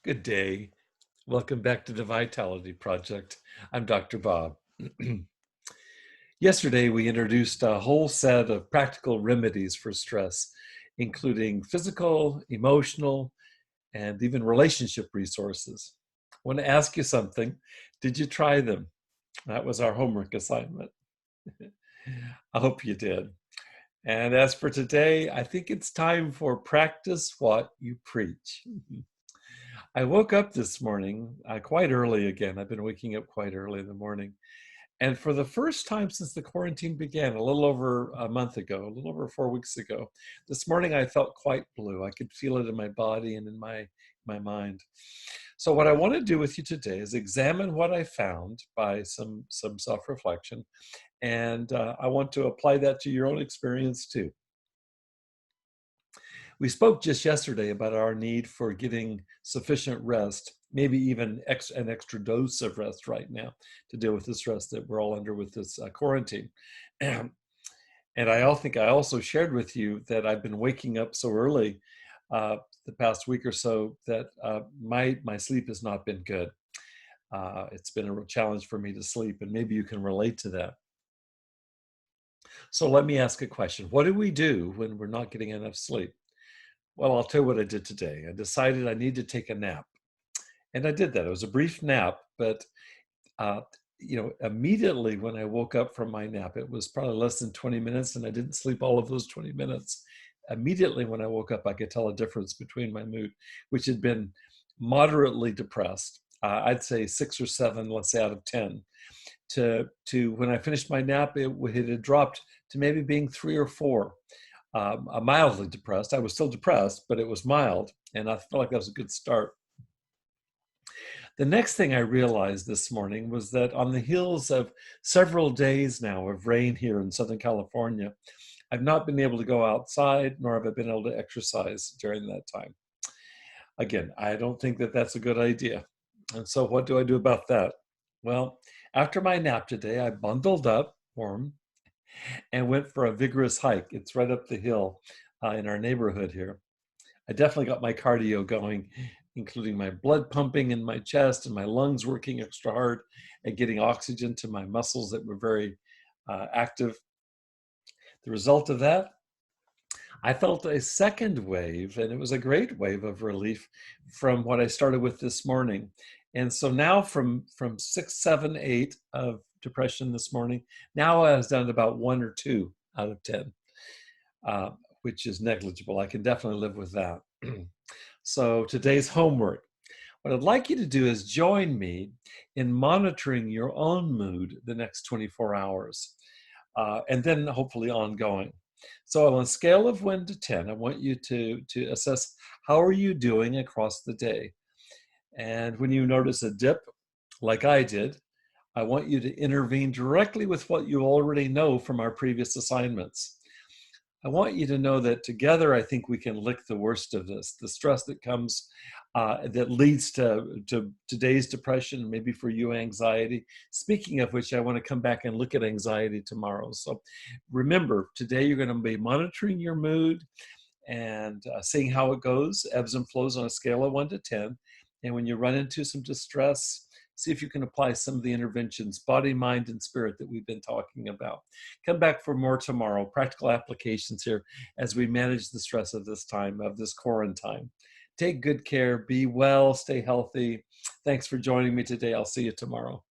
Good day. Welcome back to the Vitality Project. I'm Dr. Bob. Yesterday, we introduced a whole set of practical remedies for stress, including physical, emotional, and even relationship resources. I want to ask you something. Did you try them? That was our homework assignment. I hope you did. And as for today, I think it's time for practice what you preach. I woke up this morning quite early again. I've been waking up quite early in the morning. And for the first time since the quarantine began, a little over a month ago, a little over 4 weeks ago, this morning I felt quite blue. I could feel it in my body and in my mind. So what I want to do with you today is examine what I found by some self-reflection. And I want to apply that to your own experience too. We spoke just yesterday about our need for getting sufficient rest, maybe even an extra dose of rest right now to deal with the stress that we're all under with this quarantine. And I think I also shared with you that I've been waking up so early the past week or so that my sleep has not been good. It's been a real challenge for me to sleep, and maybe you can relate to that. So let me ask a question. What do we do when we're not getting enough sleep? Well, I'll tell you what I did today. I decided I need to take a nap. And I did that. It was a brief nap, but uh, immediately when I woke up from my nap, it was probably less than 20 minutes, and I didn't sleep all of those 20 minutes. Immediately when I woke up, I could tell a difference between my mood, which had been moderately depressed. I'd say 6 or 7, let's say out of 10, to when I finished my nap, it had dropped to maybe being 3 or 4. Mildly depressed. I was still depressed, but it was mild, and I felt like that was a good start. The next thing I realized this morning was that on the heels of several days now of rain here in Southern California, I've not been able to go outside, nor have I been able to exercise during that time. Again, I don't think that that's a good idea. And so what do I do about that? Well, after my nap today, I bundled up, warm, and went for a vigorous hike. It's right up the hill in our neighborhood here. I definitely got my cardio going, including my blood pumping in my chest and my lungs working extra hard and getting oxygen to my muscles that were very active. The result of that, I felt a second wave, and it was a great wave of relief from what I started with this morning. And so now from 6, 7, 8 of depression this morning, now I was down to about 1 or 2 out of 10, uh, which is negligible. I can definitely live with that. So today's homework. What I'd like you to do is join me in monitoring your own mood the next 24 hours, and then hopefully ongoing. So on a scale of 1 to 10, I want you to assess how are you doing across the day. And when you notice a dip, like I did, I want you to intervene directly with what you already know from our previous assignments. I want you to know that together, I think we can lick the worst of this, the stress that comes, that leads to today's depression, maybe for you, anxiety. Speaking of which, I want to come back and look at anxiety tomorrow. So remember, today you're going to be monitoring your mood and seeing how it goes, ebbs and flows on a scale of 1 to 10. And when you run into some distress, see if you can apply some of the interventions, body, mind, and spirit that we've been talking about. Come back for more tomorrow, practical applications here as we manage the stress of this time, of this quarantine. Take good care, be well, stay healthy. Thanks for joining me today. I'll see you tomorrow.